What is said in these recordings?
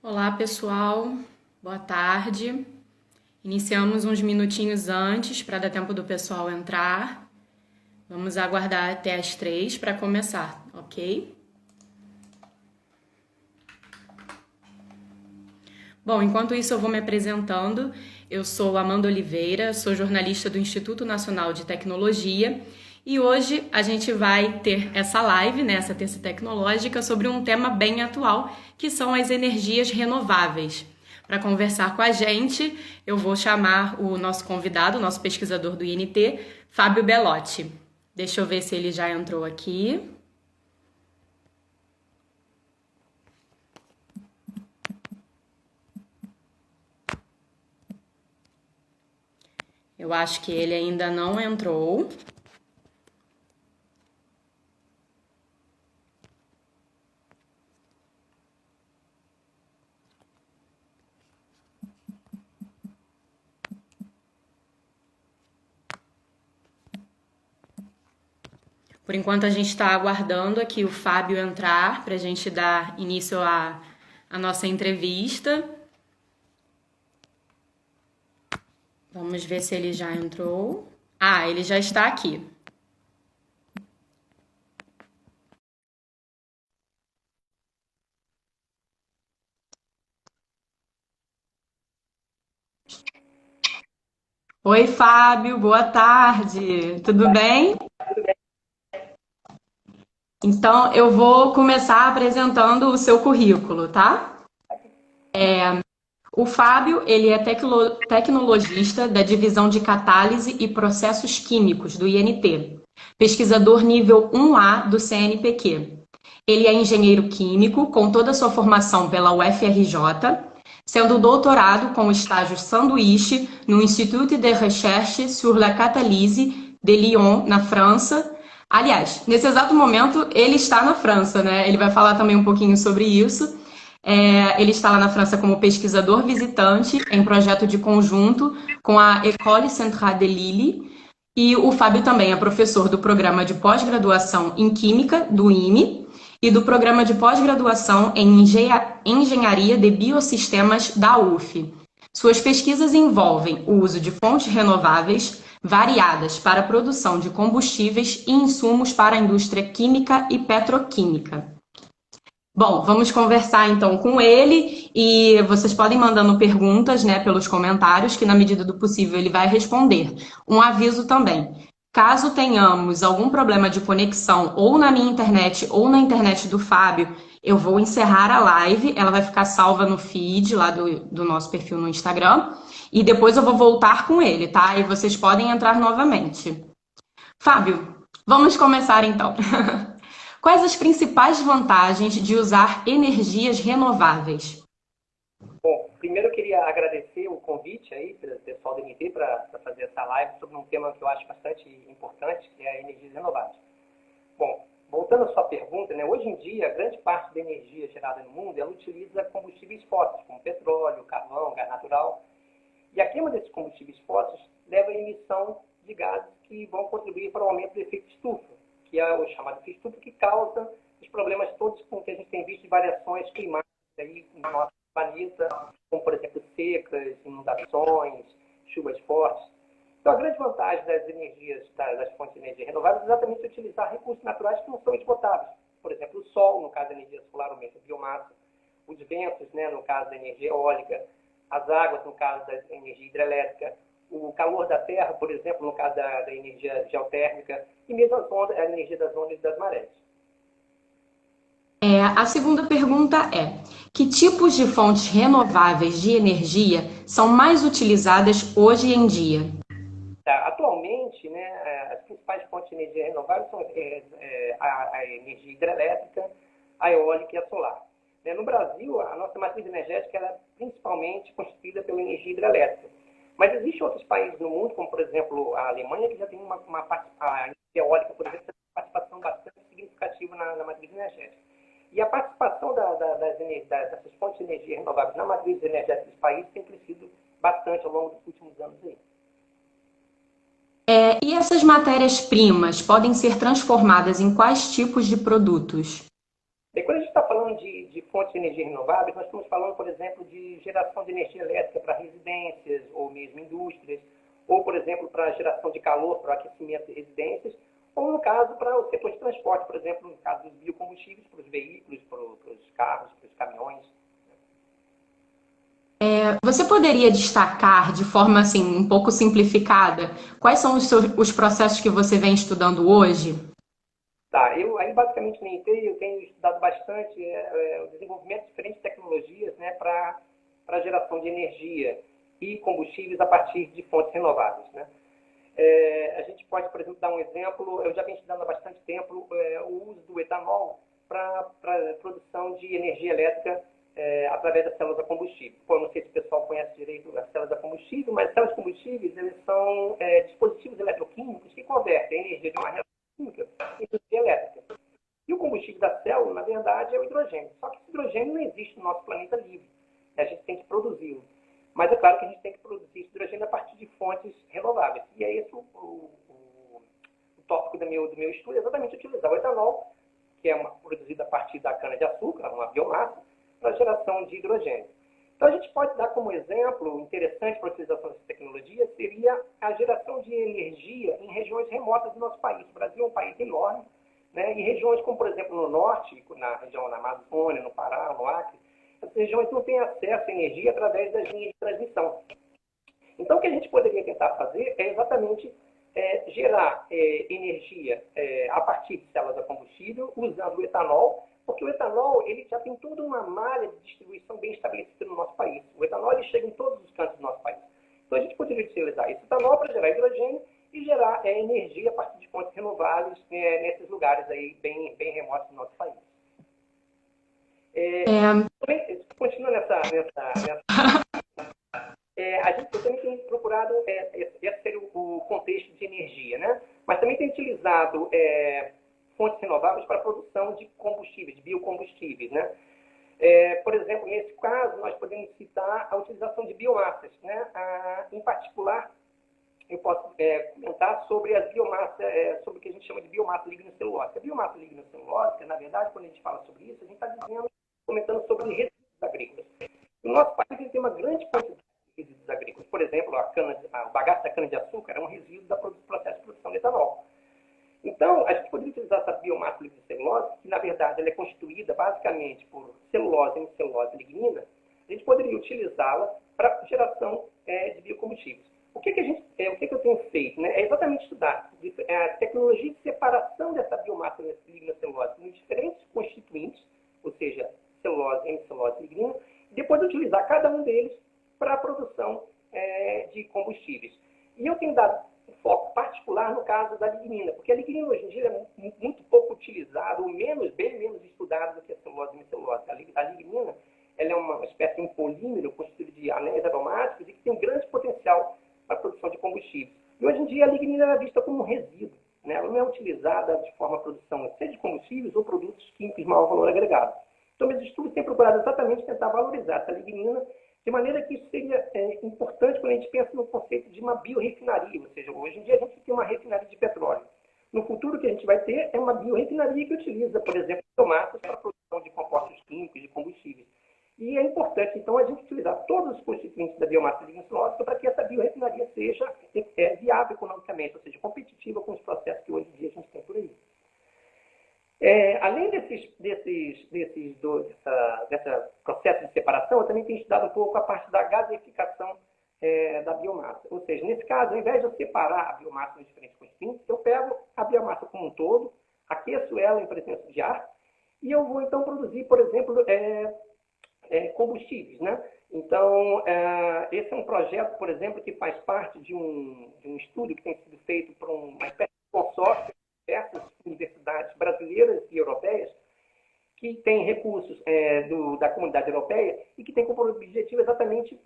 Olá, pessoal. Boa tarde. Iniciamos uns minutinhos antes para dar tempo do pessoal entrar. Vamos aguardar até as 3 para começar, ok? Bom, enquanto isso eu vou me apresentando. Eu sou Amanda Oliveira, sou jornalista do Instituto Nacional de Tecnologia e hoje a gente vai ter essa live, né, essa terça tecnológica, sobre um tema bem atual, que são as energias renováveis. Para conversar com a gente, eu vou chamar o nosso convidado, o nosso pesquisador do INT, Fábio Belotti. Deixa eu ver se ele já entrou aqui. Eu acho que ele ainda não entrou. Por enquanto a gente está aguardando aqui o Fábio entrar para a gente dar início à nossa entrevista. Vamos ver se ele já entrou. Ah, ele já está aqui. Oi, Fábio, boa tarde. Tudo bem? Então, eu vou começar apresentando o seu currículo, tá? O Fábio, ele é tecnologista da divisão de catálise e processos químicos do INT, pesquisador nível 1A do CNPq. Ele é engenheiro químico, com toda a sua formação pela UFRJ, sendo doutorado com o estágio sanduíche no Institut de Recherche sur la Catalyse de Lyon, na França. Aliás, nesse exato momento, ele está na França, né? Ele vai falar também um pouquinho sobre isso. Ele está lá na França como pesquisador visitante em projeto de conjunto com a École Centrale de Lille. E o Fábio também é professor do programa de pós-graduação em Química, do IME, e do programa de pós-graduação em Engenharia de Biosistemas da UF. Suas pesquisas envolvem o uso de fontes renováveis variadas para a produção de combustíveis e insumos para a indústria química e petroquímica. Bom, vamos conversar então com ele e vocês podem mandando perguntas, né, pelos comentários, que na medida do possível ele vai responder. Um aviso também, caso tenhamos algum problema de conexão ou na minha internet ou na internet do Fábio, eu vou encerrar a live, ela vai ficar salva no feed lá do nosso perfil no Instagram e depois eu vou voltar com ele, tá? E vocês podem entrar novamente. Fábio, vamos começar então. Quais as principais vantagens de usar energias renováveis? Bom, primeiro eu queria agradecer o convite aí pelo pessoal do MT para fazer essa live sobre um tema que eu acho bastante importante, que é a energia renovável. Bom, voltando à sua pergunta, né, hoje em dia, grande parte da energia gerada no mundo, ela utiliza combustíveis fósseis, como petróleo, carvão, gás natural. E a queima desses combustíveis fósseis leva à emissão de gases que vão contribuir para o aumento do efeito estufa, que é o chamado efeito estufa, que causa os problemas todos com que a gente tem visto de variações climáticas aí no nosso planeta, como, por exemplo, secas, inundações, chuvas fortes. Então, a grande vantagem das energias, das fontes de energia renováveis é exatamente utilizar recursos naturais que não são esgotáveis. Por exemplo, o sol, no caso da energia solar, aumenta a biomassa, os ventos, né, no caso da energia eólica, as águas, no caso da energia hidrelétrica, o calor da terra, por exemplo, no caso da energia geotérmica, e mesmo a energia das ondas e das marés. A segunda pergunta é: que tipos de fontes renováveis de energia são mais utilizadas hoje em dia? Atualmente, né, as principais fontes de energia renovável são a energia hidrelétrica, a eólica e a solar. No Brasil, a nossa matriz energética é principalmente constituída pela energia hidrelétrica. Mas existem outros países no mundo, como por exemplo a Alemanha, que já tem a energia eólica, por exemplo, tem uma participação bastante significativa na matriz energética. E a participação dessas fontes de energia renováveis na matriz energética dos países tem crescido bastante ao longo dos últimos anos aí. E essas matérias-primas podem ser transformadas em quais tipos de produtos? E quando a gente está falando de fontes de energia renováveis, nós estamos falando, por exemplo, de geração de energia elétrica para residências ou mesmo indústrias, ou, por exemplo, para geração de calor para aquecimento de residências, ou, no caso, para o setor de transporte, por exemplo, no caso dos biocombustíveis, para os veículos, para os carros, para os caminhões. Você poderia destacar de forma assim um pouco simplificada quais são os processos que você vem estudando hoje? Tá, eu aí basicamente na INT eu tenho estudado bastante o desenvolvimento de diferentes tecnologias, né, para a geração de energia e combustíveis a partir de fontes renováveis, né? A gente pode, por exemplo, dar um exemplo. Eu já venho estudando há bastante tempo o uso do etanol para a produção de energia elétrica através das células a combustível. Pô, eu não sei se o pessoal conhece direito as células a combustível, mas as células de combustíveis eles são dispositivos eletroquímicos que convertem a energia de uma reação química em energia elétrica. E o combustível da célula, na verdade, é o hidrogênio. Só que esse hidrogênio não existe no nosso planeta livre. A gente tem que produzi-lo. Mas é claro que a gente tem que produzir esse hidrogênio a partir de fontes renováveis. E é esse o tópico do meu estudo, é exatamente utilizar o etanol, que é produzido a partir da cana-de-açúcar, uma biomassa, para a geração de hidrogênio. Então, a gente pode dar como exemplo interessante para a utilização dessa tecnologia, seria a geração de energia em regiões remotas do nosso país. O Brasil é um país enorme, né? E regiões como, por exemplo, no norte, na região da Amazônia, no Pará, no Acre, essas regiões não têm acesso à energia através das linhas de transmissão. Então, o que a gente poderia tentar fazer é exatamente gerar energia a partir de células a combustível, usando o etanol, porque o etanol ele já tem toda uma malha de distribuição bem estabelecida no nosso país. O etanol ele chega em todos os cantos do nosso país. Então, a gente poderia utilizar esse etanol para gerar hidrogênio e gerar energia a partir de fontes renováveis nesses lugares aí bem remotos do nosso país. Continua nessa a gente também tem procurado, esse seria o contexto de energia, né? Mas também tem utilizado fontes renováveis para a produção de combustíveis, de biocombustíveis, né? Por exemplo, nesse caso, nós podemos citar a utilização de biomassas, né? Em particular, eu posso comentar sobre as biomassas, sobre o que a gente chama de biomassa lignocelulósica. A biomassa lignocelulósica, na verdade, quando a gente fala sobre isso, a gente está comentando sobre resíduos agrícolas. No nosso país, tem uma grande quantidade de resíduos agrícolas. Por exemplo, o bagaço da cana-de-açúcar é um resíduo do processo de produção de etanol. Então, a gente poderia utilizar essa biomassa lignocelulósica, que na verdade ela é constituída basicamente por celulose, hemicelulose e lignina. A gente poderia utilizá-la para geração de biocombustíveis. O que eu tenho feito, né, é exatamente estudar a tecnologia de separação dessa biomassa lignocelulose em diferentes constituintes, ou seja, celulose, hemicelulose e lignina, e depois utilizar cada um deles para a produção de combustíveis. E eu tenho dado um foco particular no caso da lignina, porque a lignina hoje em dia é muito pouco utilizada, ou bem menos estudada do que a celulose e hemicelulose. A lignina ela é uma espécie de um polímero constituído de anéis aromáticos e que tem um grande potencial para a produção de combustíveis. E hoje em dia a lignina é vista como um resíduo, né? Ela não é utilizada de forma a produção seja de combustíveis ou produtos químicos de maior valor agregado. Então, meus estudos têm procurado exatamente tentar valorizar essa lignina, de maneira que isso seria importante quando a gente pensa no conceito de uma biorefinaria, ou seja, hoje em dia a gente tem uma refinaria de petróleo. No futuro, o que a gente vai ter é uma biorefinaria que utiliza, por exemplo, biomassas para a produção de compostos químicos, de combustíveis. E é importante, então, a gente utilizar todos os constituintes da biomassa lignocelulósica para que essa biorefinaria seja viável economicamente, ou seja, competitiva com os processos que hoje em dia a gente tem por aí. Além desse processo de separação, eu também tenho estudado um pouco a parte da gaseificação da biomassa. Ou seja, nesse caso, ao invés de eu separar a biomassa em diferentes constituintes, eu pego a biomassa como um todo, aqueço ela em presença de ar, e eu vou, então, produzir, por exemplo, combustíveis, né? Então, esse é um projeto, por exemplo, que faz parte de um estudo que tem sido feito por uma espécie de consórcio de diversas universidades brasileiras e europeias que tem recursos da comunidade europeia e que tem como objetivo exatamente,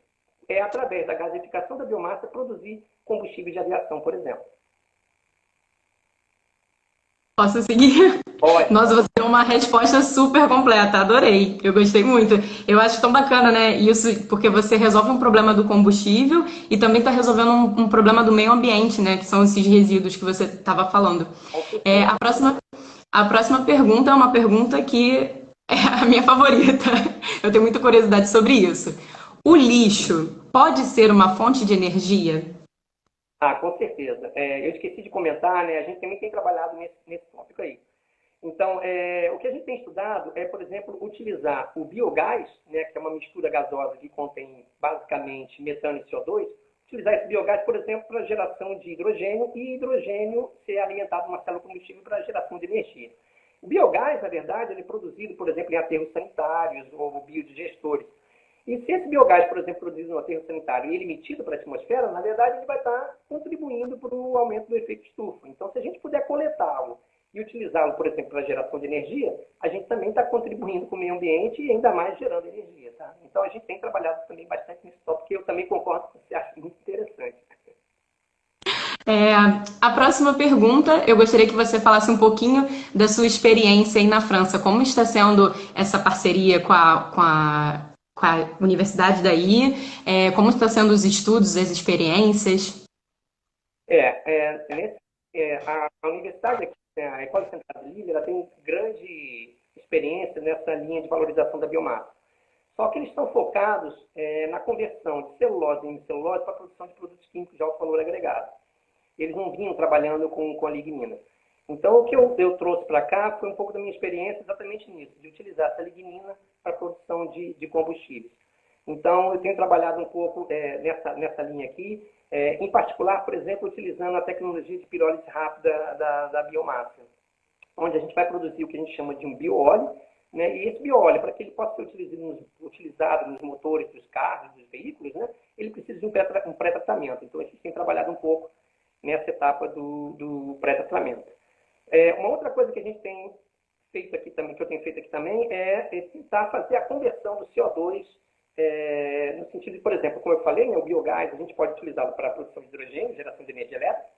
através da gaseificação da biomassa, produzir combustíveis de aviação, por exemplo. Posso seguir? Pode. Nossa, você deu uma resposta super completa, adorei, eu gostei muito. Eu acho tão bacana, né, isso, porque você resolve um problema do combustível e também está resolvendo um problema do meio ambiente, né, que são esses resíduos que você estava falando. A próxima pergunta é uma pergunta que É a minha favorita. Eu tenho muita curiosidade sobre isso. O lixo pode ser uma fonte de energia? Ah, com certeza. Eu esqueci de comentar, né? A gente também tem trabalhado nesse tópico aí. Então, o que a gente tem estudado é, por exemplo, utilizar o biogás, né, que é uma mistura gasosa que contém basicamente metano e CO2, utilizar esse biogás, por exemplo, para geração de hidrogênio e hidrogênio ser alimentado numa célula combustível para geração de energia. O biogás, na verdade, ele é produzido, por exemplo, em aterros sanitários ou biodigestores. E se esse biogás, por exemplo, produzido no aterro sanitário e ele emitido para a atmosfera, na verdade, ele vai estar contribuindo para o aumento do efeito estufa. Então, se a gente puder coletá-lo e utilizá-lo, por exemplo, para a geração de energia, a gente também está contribuindo com o meio ambiente e ainda mais gerando energia. Tá? Então, a gente tem trabalhado também bastante nesse tópico, que eu também concordo com você, acho muito interessante. A próxima pergunta, eu gostaria que você falasse um pouquinho da sua experiência aí na França. Como está sendo essa parceria com a universidade daí? Como estão sendo os estudos, as experiências? A universidade aqui, né, a École Centrale de Lille, ela tem grande experiência nessa linha de valorização da biomassa. Só que eles estão focados na conversão de celulose em hemicelulose para a produção de produtos químicos de alto valor agregado. Eles não vinham trabalhando com a lignina. Então, o que eu trouxe para cá foi um pouco da minha experiência exatamente nisso, de utilizar essa lignina para a produção de combustíveis. Então, eu tenho trabalhado um pouco nessa linha aqui, em particular, por exemplo, utilizando a tecnologia de pirólise rápida da biomassa, onde a gente vai produzir o que a gente chama de um bioóleo, né? E esse bioóleo, para que ele possa ser utilizado nos motores dos carros, dos veículos, né? Ele precisa de um pré-tratamento. Então, a gente tem trabalhado um pouco nessa etapa do pré-tratamento. Uma outra coisa que a gente tem feito aqui também, que eu tenho feito aqui também, é tentar fazer a conversão do CO2, no sentido de, por exemplo, como eu falei, né, o biogás, a gente pode utilizá-lo para a produção de hidrogênio, geração de energia elétrica,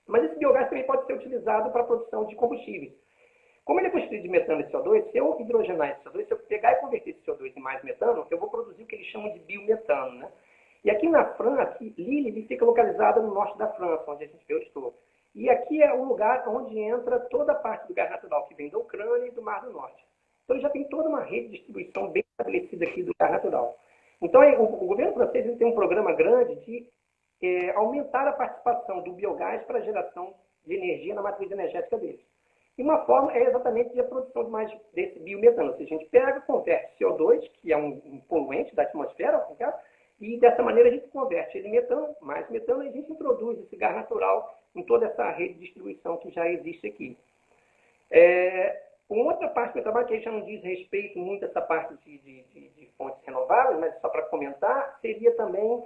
mas esse biogás também pode ser utilizado para a produção de combustíveis. Como ele é constituído de metano e CO2, se eu hidrogenar esse CO2, se eu pegar e converter esse CO2 em mais metano, eu vou produzir o que eles chamam de biometano, né? E aqui na França, Lille fica localizada no norte da França, onde eu estou. E aqui é o lugar onde entra toda a parte do gás natural que vem da Ucrânia e do Mar do Norte. Então já tem toda uma rede de distribuição bem estabelecida aqui do gás natural. Então o governo francês tem um programa grande de aumentar a participação do biogás para a geração de energia na matriz energética deles. E uma forma é exatamente a produção de mais desse biometano. Ou seja, a gente pega, converte CO2, que é um poluente da atmosfera, e dessa maneira a gente converte ele em metano, mais metano, e a gente introduz esse gás natural em toda essa rede de distribuição que já existe aqui. Uma outra parte do meu trabalho, que aí já não diz respeito muito a essa parte de fontes renováveis, mas só para comentar, seria também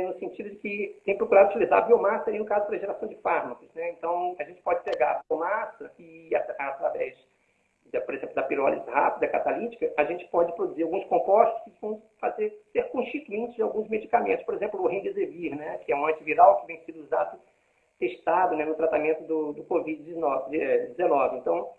no sentido de que tem procurado utilizar a biomassa, aí, no caso, para a geração de fármacos. Né? Então, a gente pode pegar a biomassa e, através, por exemplo, da pirólise rápida, catalítica, a gente pode produzir alguns compostos que vão ser constituintes de alguns medicamentos. Por exemplo, o Remdesivir, né? Que é um antiviral que vem sendo usado, testado, né, no tratamento do Covid-19. Então,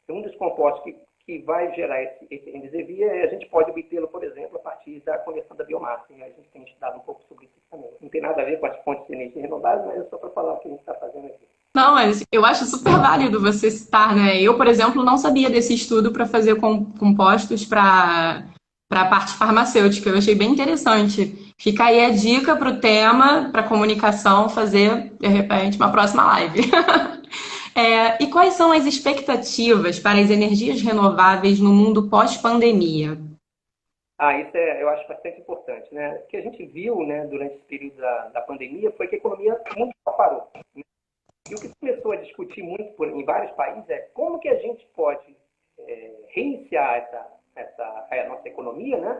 um dos compostos que vai gerar esse Remdesivir, a gente pode obtê-lo, por exemplo, a partir da conversão da biomassa. E a gente tem estudado um pouco sobre isso também. Não tem nada a ver com as fontes de energia renováveis, mas é só para falar o que a gente está fazendo aqui. Não, mas eu acho super válido você citar, né? Eu, por exemplo, não sabia desse estudo para fazer compostos para a parte farmacêutica. Eu achei bem interessante. Fica aí a dica para o tema, para comunicação, fazer, de repente, uma próxima live. E quais são as expectativas para as energias renováveis no mundo pós-pandemia? Isso eu acho bastante importante. Né? O que a gente viu, né, durante esse período da pandemia foi que a economia mundial parou. Né? E o que começou a discutir muito em vários países é como que a gente pode reiniciar a nossa economia, né?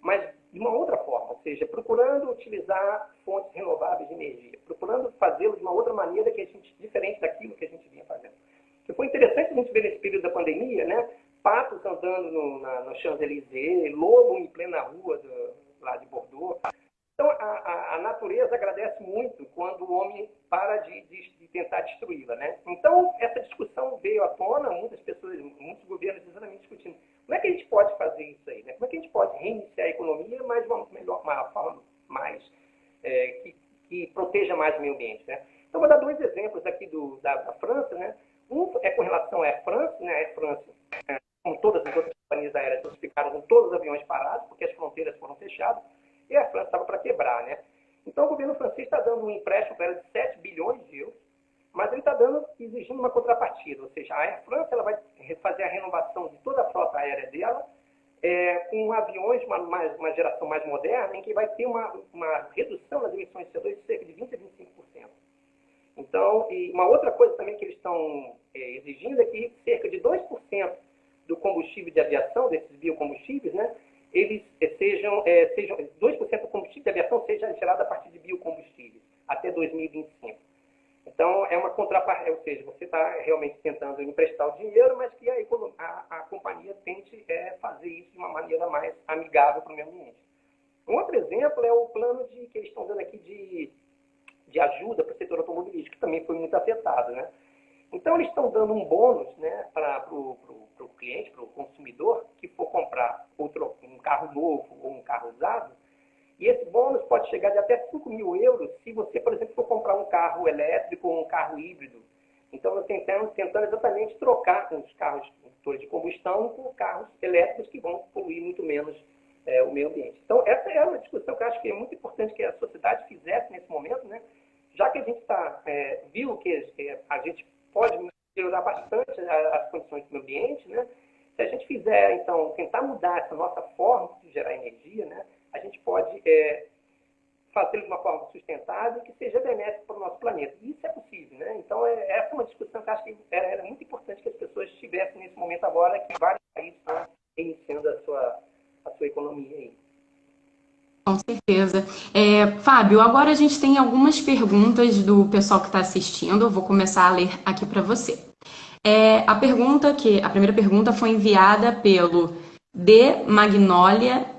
Mas de uma outra forma, ou seja, procurando utilizar fontes renováveis de energia, procurando fazê-lo de uma outra maneira diferente daquilo que a gente vinha fazendo. O que foi interessante a gente ver nesse período da pandemia, né? Patos andando no Champs-Élysées, lobo em plena rua lá de Bordeaux. Então, a natureza agradece muito quando o homem para de tentar destruí-la, né? Então, essa discussão veio à tona, muitas pessoas, muitos governos exatamente discutindo como é que a gente pode fazer isso aí, né? Como é que a gente pode reiniciar a economia, mas de uma forma mais que proteja mais o meio ambiente, né? Então, vou dar dois exemplos aqui da França, né? Um é com relação à França, né? A França como todas as outras companhias aéreas, eles ficaram com todos os aviões parados, porque as fronteiras foram fechadas, e a França estava para quebrar, né? Então, o governo francês está dando um empréstimo para ela de 7 bilhões de euros, mas ele está exigindo uma contrapartida, ou seja, a Air France ela vai fazer a renovação de toda a frota aérea dela, com aviões, uma geração mais moderna, em que vai ter uma redução das emissões de CO2 de cerca de 20% a 25%. Então, e uma outra coisa também que eles estão exigindo é que cerca de 2% do combustível de aviação, desses biocombustíveis, né, eles sejam 2% do combustível de aviação seja gerado a partir de biocombustíveis, até 2025. Então, é uma contrapartida, ou seja, você está realmente tentando emprestar o dinheiro, mas que a companhia tente fazer isso de uma maneira mais amigável para o meio ambiente. Um outro exemplo é o plano que eles estão dando aqui de ajuda para o setor automobilístico, que também foi muito afetado, né? Então, eles estão dando um bônus, né, para o cliente, para o consumidor, que for comprar um carro novo ou um carro usado, e esse bônus pode chegar de até 5 mil euros se você, por exemplo, for comprar um carro elétrico ou um carro híbrido. Então, nós tentando exatamente trocar os carros motores de combustão por carros elétricos que vão poluir muito menos o meio ambiente. Então, essa é uma discussão que eu acho que é muito importante que a sociedade fizesse nesse momento, né? Já que a gente viu que a gente pode melhorar bastante as condições do meio ambiente, né? Se a gente fizer, então, tentar mudar essa nossa forma de gerar energia, né? A gente pode fazê-lo de uma forma sustentável e que seja benéfica para o nosso planeta. E isso é possível, né? Então, essa é uma discussão que eu acho que era muito importante que as pessoas estivessem nesse momento agora, que vários países estão iniciando a sua economia aí. Com certeza. Fábio, agora a gente tem algumas perguntas do pessoal que está assistindo. Eu vou começar a ler aqui para você. A primeira pergunta foi enviada pelo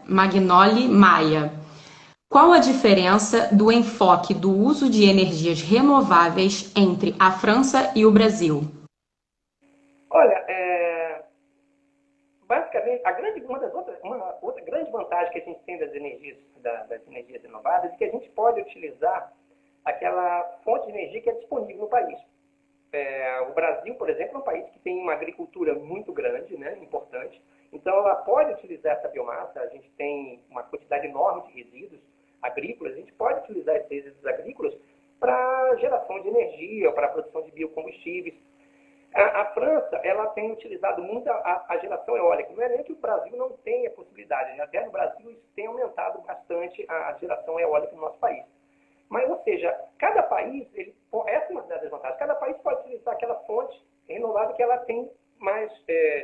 Magnoli Maia. Qual a diferença do enfoque do uso de energias renováveis entre a França e o Brasil? Olha, basicamente, uma outra grande vantagem que a gente tem das energias renováveis é que a gente pode utilizar aquela fonte de energia que é disponível no país. O Brasil, por exemplo, é um país que tem uma agricultura muito grande, né, importante. Então, ela pode utilizar essa biomassa. A gente tem uma quantidade enorme de resíduos agrícolas. A gente pode utilizar esses resíduos agrícolas para geração de energia, para a produção de biocombustíveis. A França, ela tem utilizado muito a geração eólica. Não é nem que o Brasil não tenha possibilidade. Até no Brasil, isso tem aumentado bastante a geração eólica no nosso país. Mas, ou seja, cada país, essa é uma das vantagens, cada país pode utilizar aquela fonte renovável que ela tem mais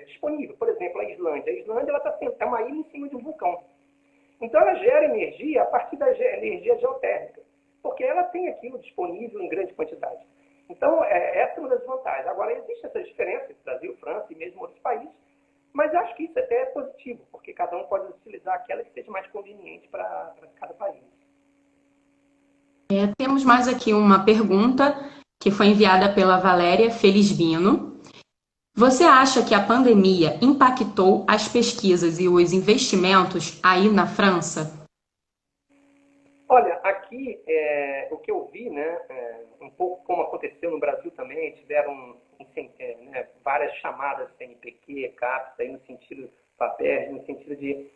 disponível. Por exemplo, a Islândia. A Islândia é uma ilha em cima de um vulcão. Então, ela gera energia a partir da energia geotérmica, porque ela tem aquilo disponível em grande quantidade. Então, essa é uma das vantagens. Agora, existe essa diferença entre Brasil, França e mesmo outros países, mas acho que isso até é positivo, porque cada um pode utilizar aquela que seja mais conveniente para cada país. Temos mais aqui uma pergunta que foi enviada pela Valéria Felizbino. Você acha que a pandemia impactou as pesquisas e os investimentos aí na França? Olha, aqui o que eu vi, né, um pouco como aconteceu no Brasil também, tiveram várias chamadas CNPq, CAPES, aí no sentido FAPERJ, no sentido de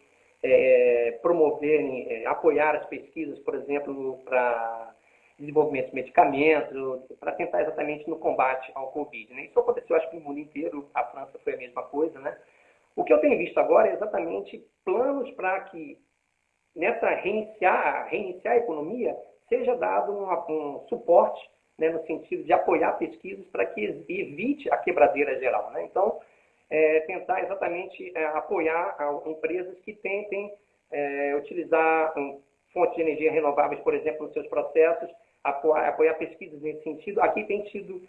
promoverem, apoiar as pesquisas, por exemplo, para desenvolvimento de medicamentos, para tentar exatamente no combate ao Covid. Né? Isso aconteceu, acho que no mundo inteiro, a França foi a mesma coisa. Né? O que eu tenho visto agora é exatamente planos para que nessa reiniciar a economia seja dado um suporte, né, no sentido de apoiar pesquisas para que evite a quebradeira geral. Né? Então, tentar exatamente apoiar empresas que tentem utilizar fontes de energia renováveis, por exemplo, nos seus processos, apoiar pesquisas nesse sentido. Aqui tem tido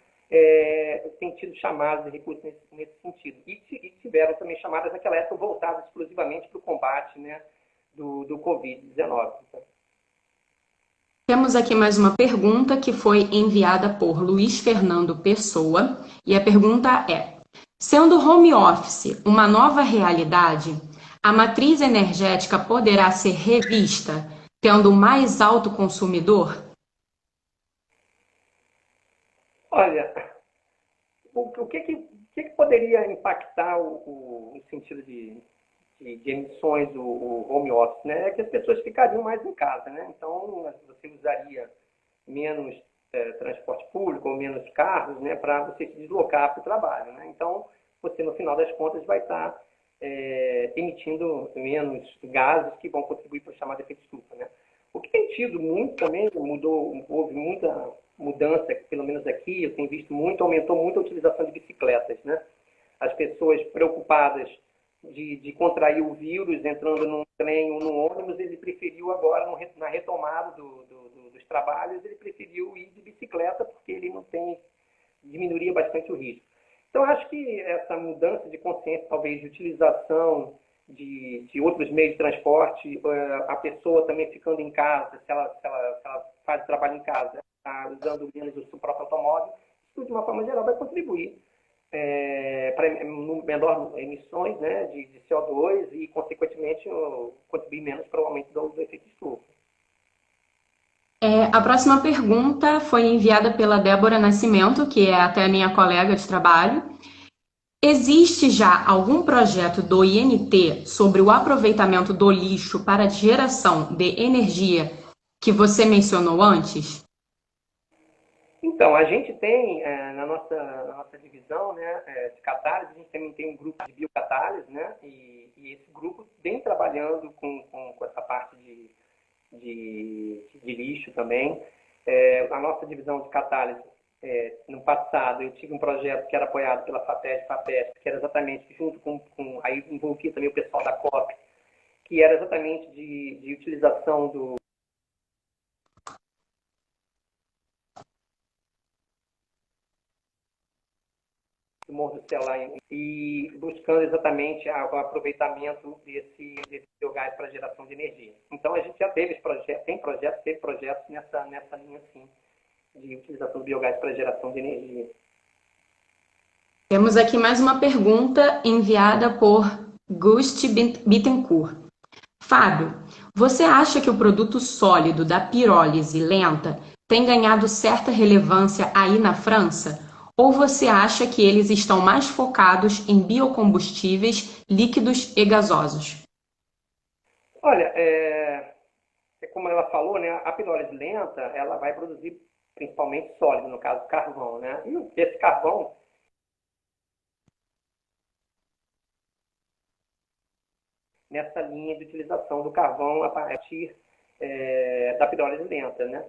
chamadas de recursos nesse sentido. E tiveram também chamadas naquela época voltadas exclusivamente para o combate, né, do Covid-19. Temos aqui mais uma pergunta que foi enviada por Luiz Fernando Pessoa. E a pergunta é: sendo home office uma nova realidade, a matriz energética poderá ser revista, tendo mais alto consumidor? Olha, o que poderia impactar no sentido de emissões o home office, né? É que as pessoas ficariam mais em casa, né? Então, você usaria menos transporte público ou menos carros, né, para você se deslocar para o trabalho, né? Então, você, no final das contas, vai estar emitindo menos gases que vão contribuir para o chamado efeito estufa, né? O que tem tido muito também, houve muita mudança, pelo menos aqui, eu tenho visto muito, aumentou muito a utilização de bicicletas, né? As pessoas preocupadas de contrair o vírus entrando num trem ou num ônibus, ele preferiu agora, na retomada dos trabalhos, ele preferiu ir de bicicleta porque ele não tem, diminuiria bastante o risco. Então, acho que essa mudança de consciência, talvez, de utilização de outros meios de transporte, a pessoa também ficando em casa, se ela faz o trabalho em casa, está usando menos o seu próprio automóvel, isso, de uma forma geral, vai contribuir para menor emissões, né, de CO2 e, consequentemente, contribuir menos para o aumento do efeito estufa. A próxima pergunta foi enviada pela Débora Nascimento, que é até minha colega de trabalho. Existe já algum projeto do INT sobre o aproveitamento do lixo para geração de energia que você mencionou antes? Então, a gente tem, na nossa divisão, né, de catálise, a gente também tem um grupo de biocatálise, né, e esse grupo vem trabalhando com essa parte de lixo também. A nossa divisão de catálise, no passado, eu tive um projeto que era apoiado pela FAPESP, que era exatamente junto aí envolvia também o pessoal da COP, que era exatamente de utilização do Morro do Ceará e buscando exatamente o aproveitamento desse biogás para geração de energia. Então, a gente já teve projetos nessa linha, sim, de utilização do biogás para geração de energia. Temos aqui mais uma pergunta enviada por Gust Bittencourt. Fábio, você acha que o produto sólido da pirólise lenta tem ganhado certa relevância aí na França? Ou você acha que eles estão mais focados em biocombustíveis líquidos e gasosos? Olha, como ela falou, né, a pirólise lenta, ela vai produzir principalmente sólido, no caso carvão, né? E esse carvão nessa linha de utilização do carvão a partir da pirólise lenta, né?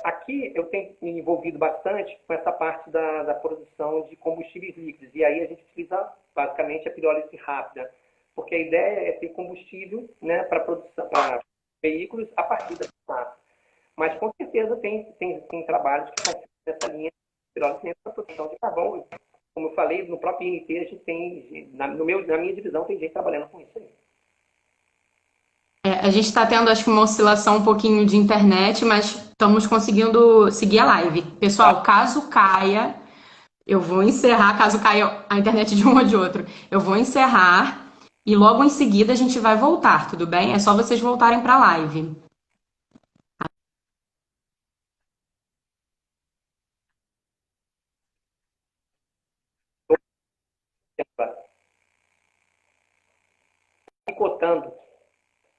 Aqui eu tenho me envolvido bastante com essa parte da produção de combustíveis líquidos, e aí a gente utiliza basicamente a pirólise rápida, porque a ideia é ter combustível, né, para veículos a partir da fumaça. Mas com certeza tem trabalhos que estão nessa linha de pirólise lenta para produção de carvão. Como eu falei, no próprio INT a gente tem, na minha divisão, tem gente trabalhando com isso aí. A gente está tendo, acho que, uma oscilação um pouquinho de internet, mas estamos conseguindo seguir a live. Pessoal, caso caia, eu vou encerrar, caso caia a internet de um ou de outro, eu vou encerrar e logo em seguida a gente vai voltar, tudo bem? É só vocês voltarem para a live. Picotando.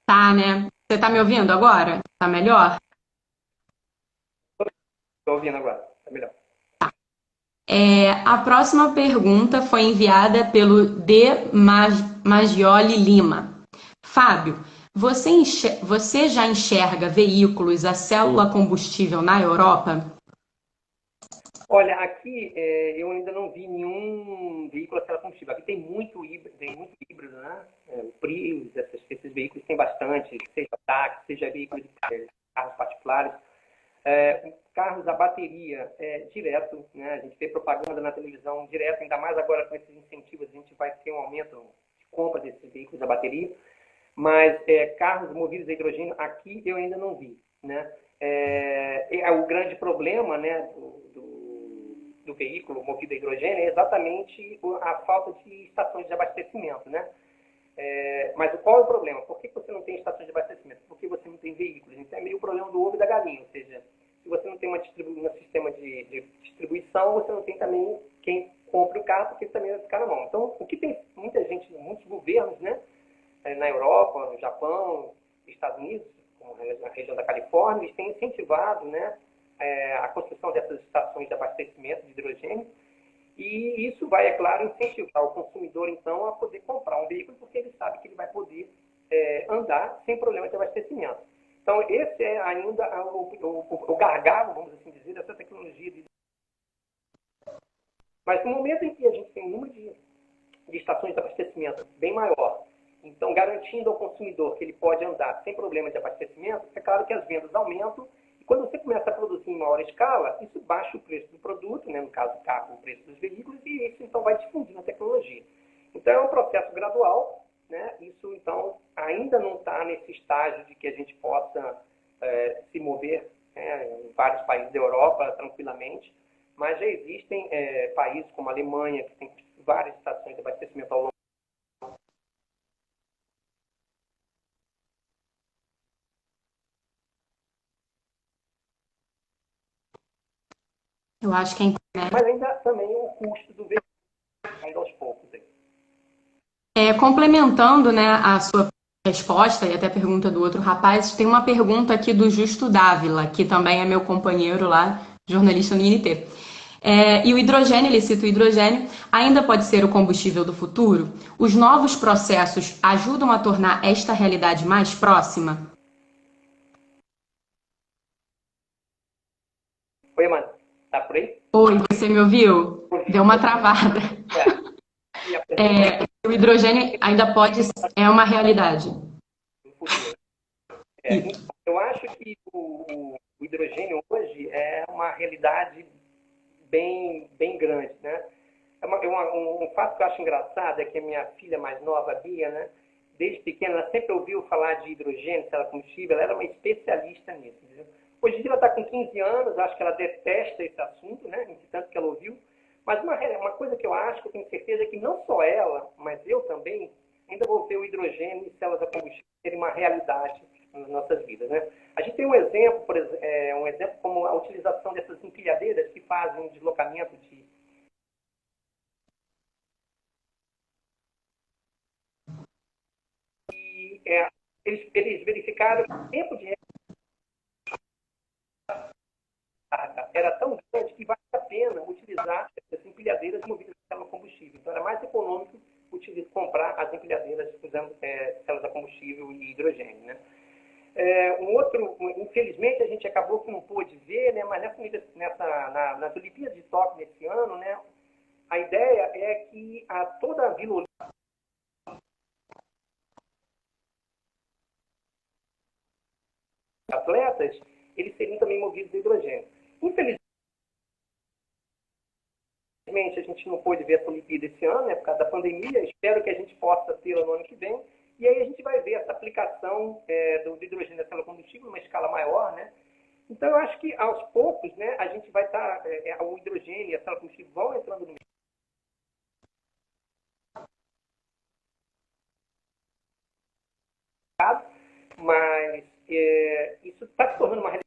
Tá, né? Você tá me ouvindo agora? Tá melhor? Estou ouvindo agora, tá melhor. A próxima pergunta foi enviada pelo Magioli Lima. Fábio, você já enxerga veículos a célula combustível na Europa? Olha, aqui eu ainda não vi nenhum veículo a célula combustível. Aqui tem muito híbrido, né? O Prius, esses veículos tem bastante, seja táxi, seja veículos de carros particulares. Carros a bateria direto, né? A gente vê propaganda na televisão direto, ainda mais agora com esses incentivos, a gente vai ter um aumento de compra desses veículos a bateria. Mas carros movidos a hidrogênio, aqui eu ainda não vi, né? O grande problema, né, do veículo movido a hidrogênio é exatamente a falta de estações de abastecimento, né? Mas qual é o problema? Por que você não tem estações de abastecimento? Porque você não tem veículos. Então é meio o problema do ovo e da galinha, ou seja, se se você não tem um sistema de distribuição, você não tem também quem compre o carro, porque também vai ficar na mão. Então, o que tem muita gente, muitos governos, né, na Europa, no Japão, nos Estados Unidos, como na região da Califórnia, eles têm incentivado, né, a construção dessas estações de abastecimento de hidrogênio, e isso vai, é claro, incentivar o consumidor, então, a poder comprar um veículo, porque ele sabe que ele vai poder andar sem problema de abastecimento. Então, esse é ainda o gargalo, vamos assim dizer, dessa tecnologia. Mas no momento em que a gente tem um número de estações de abastecimento bem maior, então garantindo ao consumidor que ele pode andar sem problema de abastecimento, é claro que as vendas aumentam. E quando você começa a produzir em maior escala, isso baixa o preço do produto, né, no caso do carro, o preço dos veículos, e isso então vai difundindo a tecnologia. Então é um processo gradual, né? Isso então ainda não está nesse estágio de que a gente possa se mover em vários países da Europa tranquilamente, mas já existem países como a Alemanha, que tem várias estações de abastecimento ao longo. Eu acho que a internet. Mas ainda também o custo do veículo, ainda aos poucos. Aí. Complementando, né, a sua resposta e até a pergunta do outro rapaz, tem uma pergunta aqui do Justo Dávila, que também é meu companheiro lá, jornalista no INT. E o hidrogênio, ele cita o hidrogênio, ainda pode ser o combustível do futuro? Os novos processos ajudam a tornar esta realidade mais próxima? Oi, mano, tá por aí? Oi, você me ouviu? Deu uma travada. E a pergunta O hidrogênio ainda pode, é uma realidade. do futuro. Então, eu acho que o hidrogênio hoje é uma realidade bem grande, né? Um fato que eu acho engraçado é que a minha filha mais nova, a Bia, né? Desde pequena, ela sempre ouviu falar de hidrogênio, célula combustível, ela era uma especialista nisso. Entendeu? Hoje em dia ela está com 15 anos, acho que ela detesta esse assunto, né? Tanto que ela ouviu. Mas uma coisa que eu acho, que eu tenho certeza, é que não só ela, mas eu também, ainda vou ver o hidrogênio e células a combustível serem uma realidade nas nossas vidas, né? A gente tem um exemplo, um exemplo como a utilização dessas empilhadeiras que fazem um deslocamento de eles verificaram que o tempo de recarga era tão grande que vale a pena utilizar essas empilhadeiras movidas a combustível. Então, era mais econômico comprar as empilhadeiras usando células a combustível e hidrogênio, né? Infelizmente, a gente acabou que não pôde ver, né? Mas nas Olimpíadas de Tóquio nesse ano, né? A ideia é que toda a Vila Olímpica, atletas, eles seriam também movidos a hidrogênio. Infelizmente, a gente não pôde ver essa Olimpíada esse ano, né, por causa da pandemia. Espero que a gente possa tê-la no ano que vem. E aí a gente vai ver essa aplicação do hidrogênio da célula combustível numa escala maior, né? Então, eu acho que aos poucos, né, a gente vai estar, o hidrogênio e a célula combustível vão entrando no mercado, mas isso está se tornando uma realidade.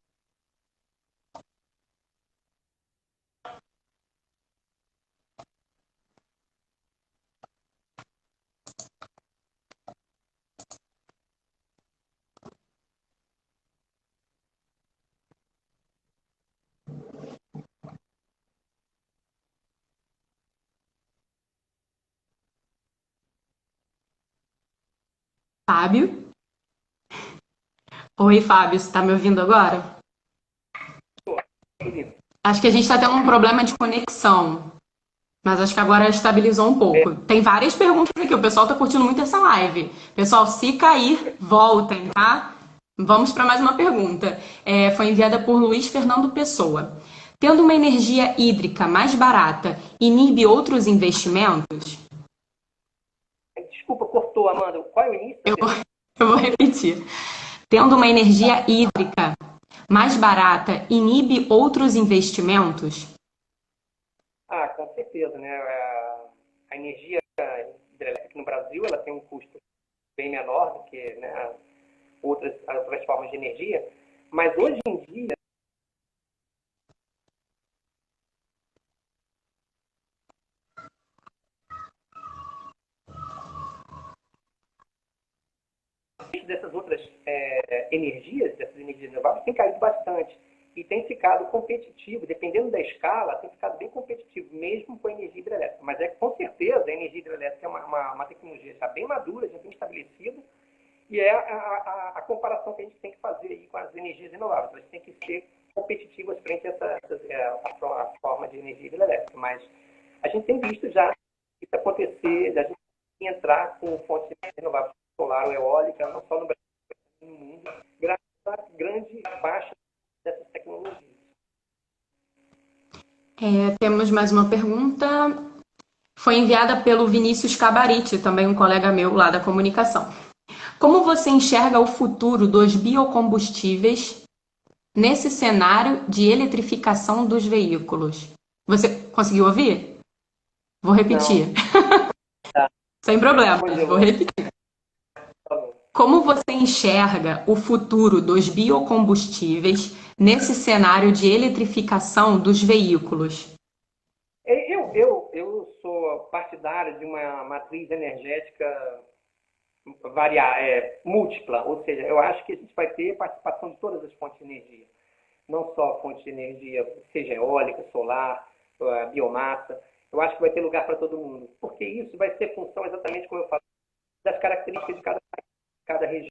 Fábio? Oi, Fábio, você está me ouvindo agora? Acho que a gente está tendo um problema de conexão, mas acho que agora estabilizou um pouco. Tem várias perguntas aqui, o pessoal está curtindo muito essa live. Pessoal, se cair, voltem, tá? Vamos para mais uma pergunta. Foi enviada por Luiz Fernando Pessoa. Tendo uma energia hídrica mais barata, inibe outros investimentos? Desculpa, cortou, Amanda. Qual é o início? Eu vou repetir. Tendo uma energia hídrica mais barata, inibe outros investimentos? Com certeza, né? A energia hidrelétrica no Brasil, ela tem um custo bem menor do que, né, outras formas de energia, mas hoje em dia dessas outras energias, dessas energias renováveis, tem caído bastante. E tem ficado competitivo, dependendo da escala, tem ficado bem competitivo, mesmo com a energia hidrelétrica. Mas com certeza, a energia hidrelétrica é uma tecnologia já bem madura, já bem estabelecida, e é a comparação que a gente tem que fazer aí com as energias renováveis. Elas têm que ser competitivas frente a essa forma de energia hidrelétrica. Mas a gente tem visto já isso acontecer, da gente entrar com fontes renováveis solar ou eólica, não só no Brasil, mas no mundo, graças à grande baixa dessas tecnologias. Temos mais uma pergunta. Foi enviada pelo Vinícius Cabariti, também um colega meu lá da comunicação. Como você enxerga o futuro dos biocombustíveis nesse cenário de eletrificação dos veículos? Você conseguiu ouvir? Vou repetir. Tá. Sem problema, vou repetir. Como você enxerga o futuro dos biocombustíveis nesse cenário de eletrificação dos veículos? Eu sou partidário de uma matriz energética múltipla, ou seja, eu acho que a gente vai ter participação de todas as fontes de energia. Não só fontes de energia, seja eólica, solar, biomassa. Eu acho que vai ter lugar para todo mundo, porque isso vai ser função exatamente como eu falo, das características de cada região.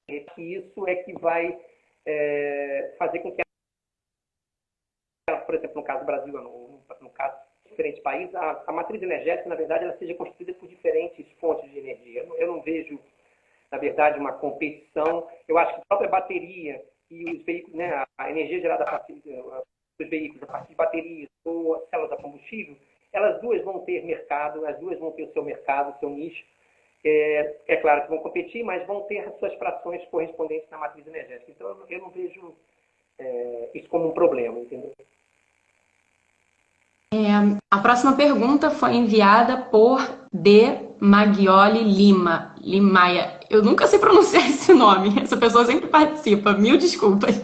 E isso é que vai fazer com que, por exemplo, no caso do Brasil, no caso de diferentes países, a matriz energética, na verdade, ela seja constituída por diferentes fontes de energia. Eu não vejo, na verdade, uma competição. Eu acho que a própria bateria e os veículos, né, a energia gerada a partir dos veículos, a partir de baterias ou células a combustível, elas duas vão ter mercado, as duas vão ter o seu mercado, o seu nicho. É claro que vão competir, mas vão ter as suas frações correspondentes na matriz energética. Então, eu não vejo isso como um problema, entendeu? A próxima pergunta foi enviada por D. Maggioli Limaia. Eu nunca sei pronunciar esse nome, essa pessoa sempre participa, mil desculpas.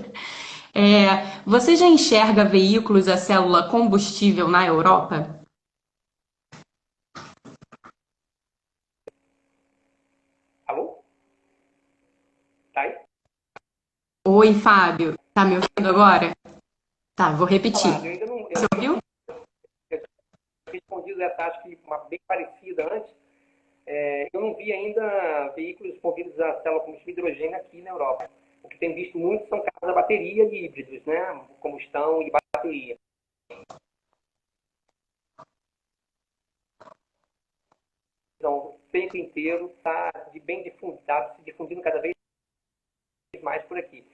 Você já enxerga veículos a célula combustível na Europa? Alô? Tá aí? Oi, Fábio. Tá me ouvindo agora? Tá, vou repetir. Eu ainda não, Você ouviu? eu respondi essa, acho que uma bem parecida antes. Eu não vi ainda veículos movidos a célula combustível de hidrogênio aqui na Europa. O que tem visto muito são carros a bateria e híbridos, né? Combustão e bateria. Então, o tempo inteiro está se difundindo cada vez mais por aqui.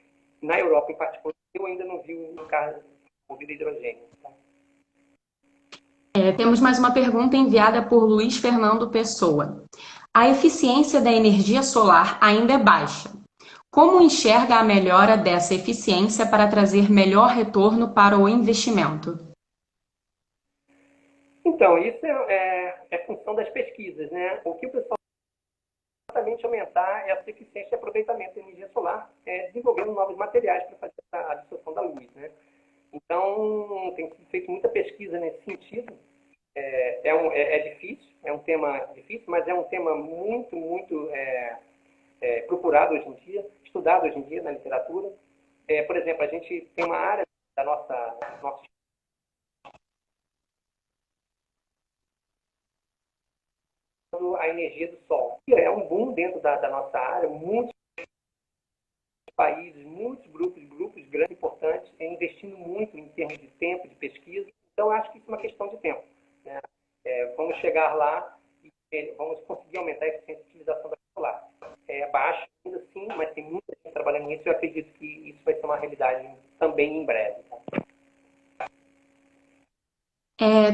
Na Europa, em particular, eu ainda não vi um carro movido a hidrogênio. Tá? Temos mais uma pergunta enviada por Luiz Fernando Pessoa. A eficiência da energia solar ainda é baixa. Como enxerga a melhora dessa eficiência para trazer melhor retorno para o investimento? Então, isso é função das pesquisas, né? O que o pessoal exatamente aumentar essa eficiência de aproveitamento da energia solar, desenvolvendo novos materiais para fazer a absorção da luz, né? Então, tem sido feita muita pesquisa nesse sentido. É difícil, é um tema difícil, mas é um tema muito, muito procurado hoje em dia, estudado hoje em dia na literatura. Por exemplo, a gente tem uma área da nossa a energia do sol. É um boom dentro da nossa área, muitos países, muitos grupos grandes, importantes, investindo muito em termos de tempo, de pesquisa. Então, acho que isso é uma questão de tempo. Né? Vamos chegar lá e vamos conseguir aumentar a eficiência de utilização da solar. É baixo, ainda assim, mas tem muita gente trabalhando nisso e eu acredito que isso vai ser uma realidade também em breve. Tá?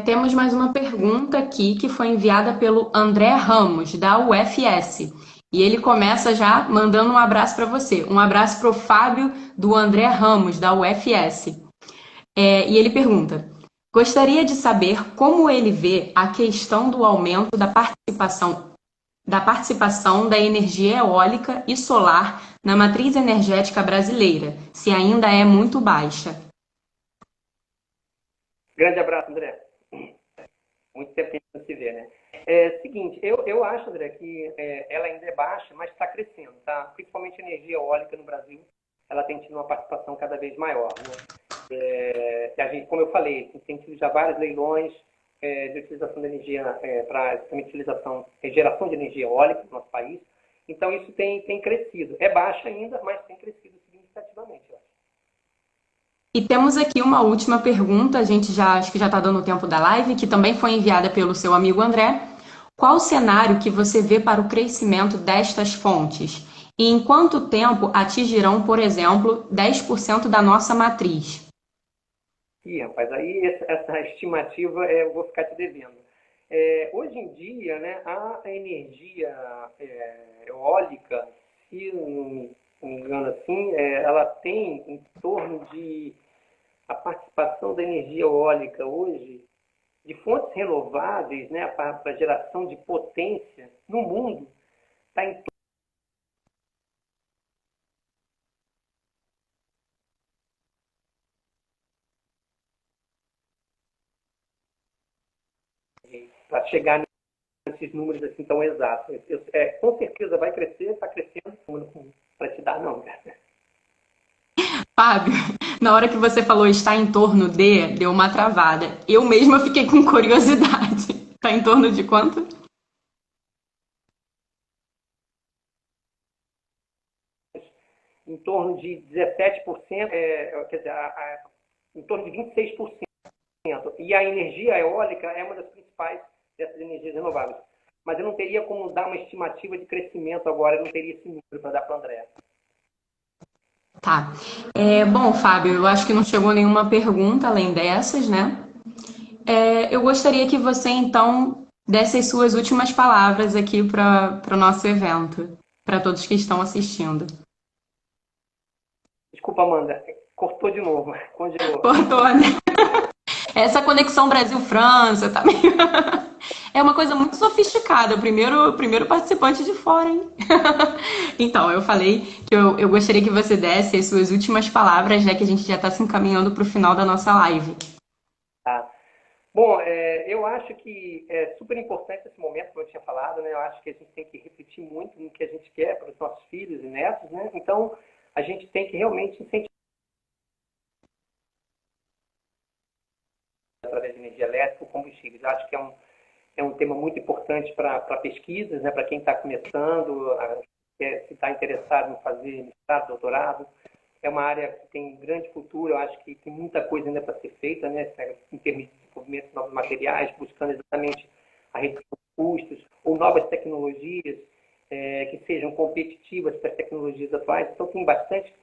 Temos mais uma pergunta aqui que foi enviada pelo André Ramos, da UFS. E ele começa já mandando um abraço para você. Um abraço para o Fábio, do André Ramos, da UFS. E ele pergunta: gostaria de saber como ele vê a questão do aumento da participação da energia eólica e solar na matriz energética brasileira, se ainda é muito baixa. Grande abraço, André. Muito tempo que a gente não se vê, né? Seguinte, eu acho, André, que ela ainda é baixa, mas está crescendo, tá? Principalmente a energia eólica no Brasil, ela tem tido uma participação cada vez maior, né? A gente, como eu falei, tem tido já vários leilões de utilização de energia para utilização, geração de energia eólica no nosso país. Então isso tem crescido. É baixa ainda, mas tem crescido significativamente, eu acho. E temos aqui uma última pergunta, a gente já acho que já está dando o tempo da live, que também foi enviada pelo seu amigo André. Qual o cenário que você vê para o crescimento destas fontes? E em quanto tempo atingirão, por exemplo, 10% da nossa matriz? Ih, rapaz, aí essa estimativa eu vou ficar te devendo. Hoje em dia, né, a energia eólica, se não me engano assim, ela tem em torno de a participação da energia eólica hoje de fontes renováveis, né, para geração de potência no mundo, está em para chegar nesses números assim tão exatos. Com certeza vai crescer, está crescendo, para te dar não, cara. Fábio, na hora que você falou está em torno de, deu uma travada. Eu mesma fiquei com curiosidade. Está em torno de quanto? Em torno de 17%, quer dizer, em torno de 26%. E a energia eólica é uma das principais dessas energias renováveis. Mas eu não teria como dar uma estimativa de crescimento agora, eu não teria esse número para dar para o André. Tá. Bom, Fábio, eu acho que não chegou nenhuma pergunta além dessas, né? Eu gostaria que você, então, desse as suas últimas palavras aqui para o nosso evento, para todos que estão assistindo. Desculpa, Amanda, cortou de novo, congelou. Cortou, né? Essa conexão Brasil-França tá meio... É uma coisa muito sofisticada. O primeiro participante de fora, hein? Então, eu falei que eu gostaria que você desse as suas últimas palavras, já que a gente já está se encaminhando para o final da nossa live. Tá. Bom, eu acho que é super importante esse momento, como eu tinha falado, né? Eu acho que a gente tem que refletir muito no que a gente quer para os nossos filhos e netos, né? Então, a gente tem que realmente incentivar através de energia elétrica, combustíveis. Eu acho que é um tema muito importante para pesquisas, né? Para quem está começando, se está interessado em fazer mestrado, doutorado. É uma área que tem grande futuro, eu acho que tem muita coisa ainda para ser feita, né? Em termos de desenvolvimento de novos materiais, buscando exatamente a redução de custos, ou novas tecnologias que sejam competitivas para as tecnologias atuais. Então, tem bastante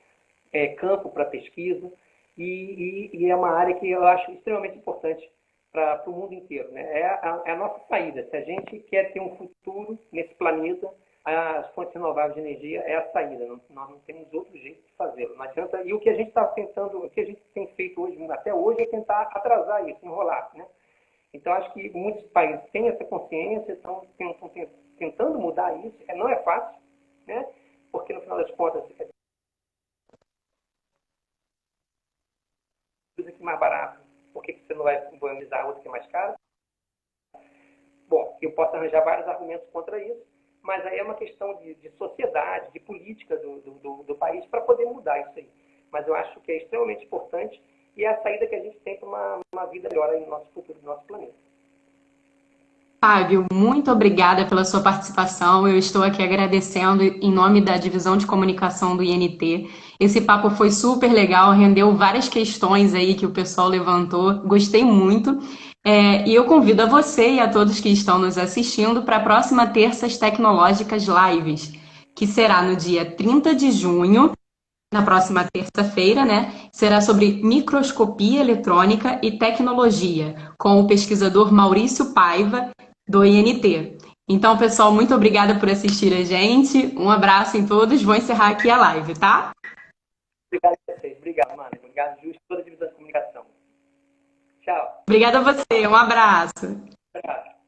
campo para pesquisa e é uma área que eu acho extremamente importante para o mundo inteiro, né? É a nossa saída. Se a gente quer ter um futuro nesse planeta, as fontes renováveis de energia é a saída. Nós não temos outro jeito de fazê-lo. Não adianta. E o que a gente está tentando, o que a gente tem feito hoje, até hoje, é tentar atrasar isso, enrolar, né? Então, acho que muitos países têm essa consciência, estão tentando mudar isso. Não é fácil, né? Porque, no final das contas, coisa que é mais barato, por que você não vai usar outra que é mais cara? Bom, eu posso arranjar vários argumentos contra isso, mas aí é uma questão de sociedade, de política do país para poder mudar isso aí. Mas eu acho que é extremamente importante e é a saída que a gente tem para uma vida melhor aí no nosso futuro, no nosso planeta. Fábio, muito obrigada pela sua participação. Eu estou aqui agradecendo em nome da Divisão de Comunicação do INT. Esse papo foi super legal, rendeu várias questões aí que o pessoal levantou. Gostei muito. E eu convido a você e a todos que estão nos assistindo para a próxima Terças Tecnológicas Lives, que será no dia 30 de junho, na próxima terça-feira, né? Será sobre microscopia eletrônica e tecnologia, com o pesquisador Maurício Paiva, do INT. Então, pessoal, muito obrigada por assistir a gente. Um abraço em todos. Vou encerrar aqui a live, tá? Obrigado a vocês. Obrigado, mano. Obrigado, Justo, toda a divisão de comunicação. Tchau. Obrigada a você. Um abraço. Obrigado.